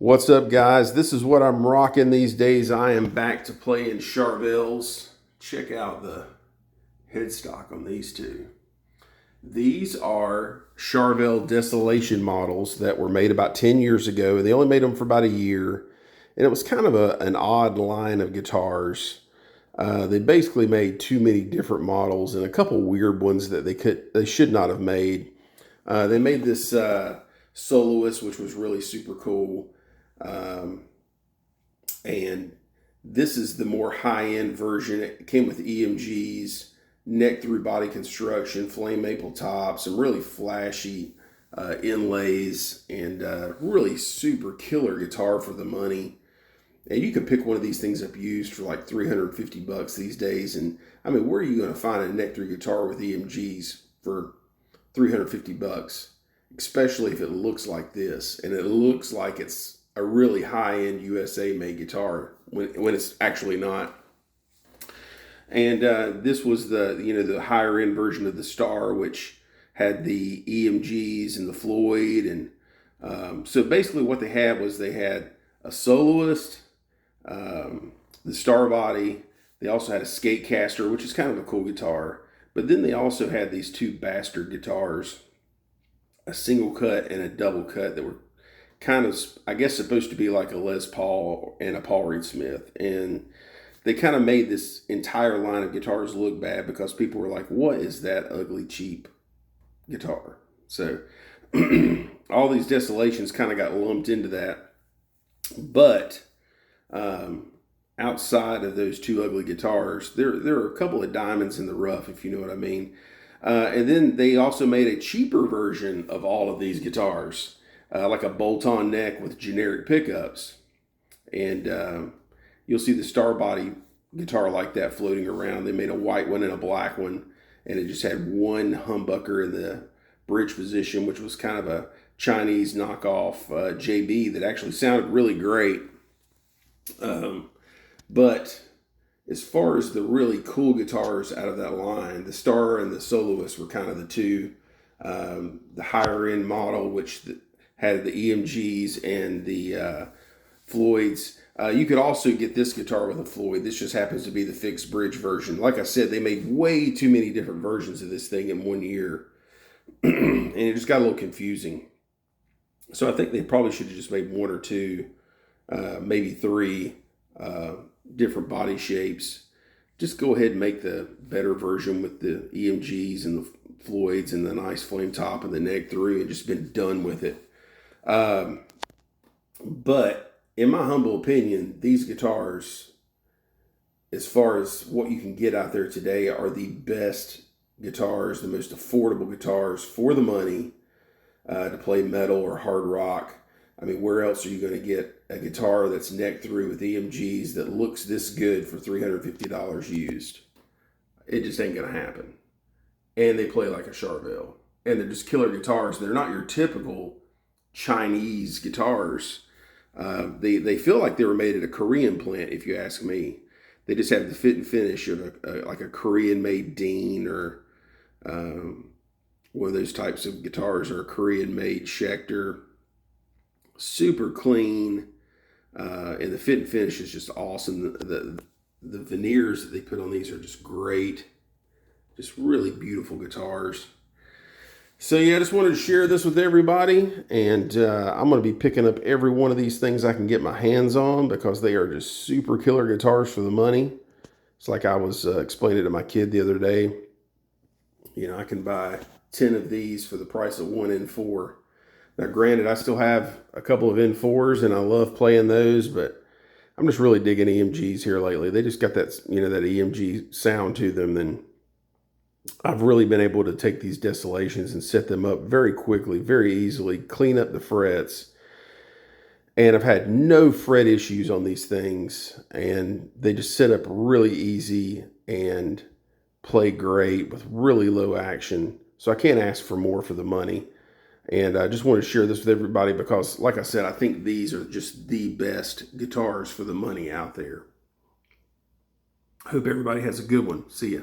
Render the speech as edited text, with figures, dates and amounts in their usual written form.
What's up, guys? This is what I'm rocking these days. I am back to playing Charvels. Check out the headstock on these two. These are Charvel Desolation models that were made about 10 years ago. They only made them for about a year. And it was kind of an odd line of guitars. They basically made too many different models and a couple weird ones that they should not have made. They made this Soloist, which was really super cool. And this is the more high-end version. It came with EMGs, neck through body construction, flame maple tops, some really flashy inlays, and really super killer guitar for the money. And you can pick one of these things up used for like $350 these days. And I mean, where are you going to find a neck through guitar with EMGs for $350? Especially if it looks like this, and it looks like it's a really high-end USA made guitar when it's actually not. And this was the higher end version of the Star, which had the EMGs and the Floyd. And so basically what they had was they had a Soloist, the Star body. They also had a Skatecaster, which is kind of a cool guitar. But then they also had these two bastard guitars, a single cut and a double cut, that were kind of, I guess, supposed to be like a Les Paul and a Paul Reed Smith. And they kind of made this entire line of guitars look bad because people were like, what is that ugly, cheap guitar? So all these Desolations kind of got lumped into that. But outside of those two ugly guitars, there are a couple of diamonds in the rough, if you know what I mean. And then they also made a cheaper version of all of these guitars, like a bolt-on neck with generic pickups. And you'll see the Star body guitar like that floating around. They made a white one and a black one, and it just had one humbucker in the bridge position, which was kind of a Chinese knockoff JB that actually sounded really great. But as far as the really cool guitars out of that line, the Star and the Soloist were kind of the two. The higher end model, which had the EMGs and the Floyds. You could also get this guitar with a Floyd. This just happens to be the fixed bridge version. Like I said, they made way too many different versions of this thing in 1 year. And it just got a little confusing. So I think they probably should have just made one or two, maybe three different body shapes. Just go ahead and make the better version with the EMGs and the Floyds and the nice flame top and the neck through, and just been done with it. But in my humble opinion, these guitars, as far as what you can get out there today, are the best guitars, the most affordable guitars for the money to play metal or hard rock. I mean, where else are you going to get a guitar that's neck through with EMGs that looks this good for $350 used? It just ain't going to happen. And they play like a Charvel. And they're just killer guitars. They're not your typical Chinese guitars. They feel like they were made at a Korean plant, if you ask me. They just have the fit and finish of like a Korean-made Dean, or one of those types of guitars, or a Korean-made Schecter. Super clean, and the fit and finish is just awesome. The veneers that they put on these are just great. Just really beautiful guitars. So yeah, I just wanted to share this with everybody, and I'm going to be picking up every one of these things I can get my hands on because they are just super killer guitars for the money. It's like I was explaining to my kid the other day. You know, I can buy 10 of these for the price of one N4. Now, granted, I still have a couple of N4s, and I love playing those, but I'm just really digging EMGs here lately. They just got that, that EMG sound to them, and I've really been able to take these Desolations and set them up very quickly, very easily, clean up the frets. And I've had no fret issues on these things, and they just set up really easy and play great with really low action. So I can't ask for more for the money. And I just want to share this with everybody because, like I said, I think these are just the best guitars for the money out there. Hope everybody has a good one. See ya.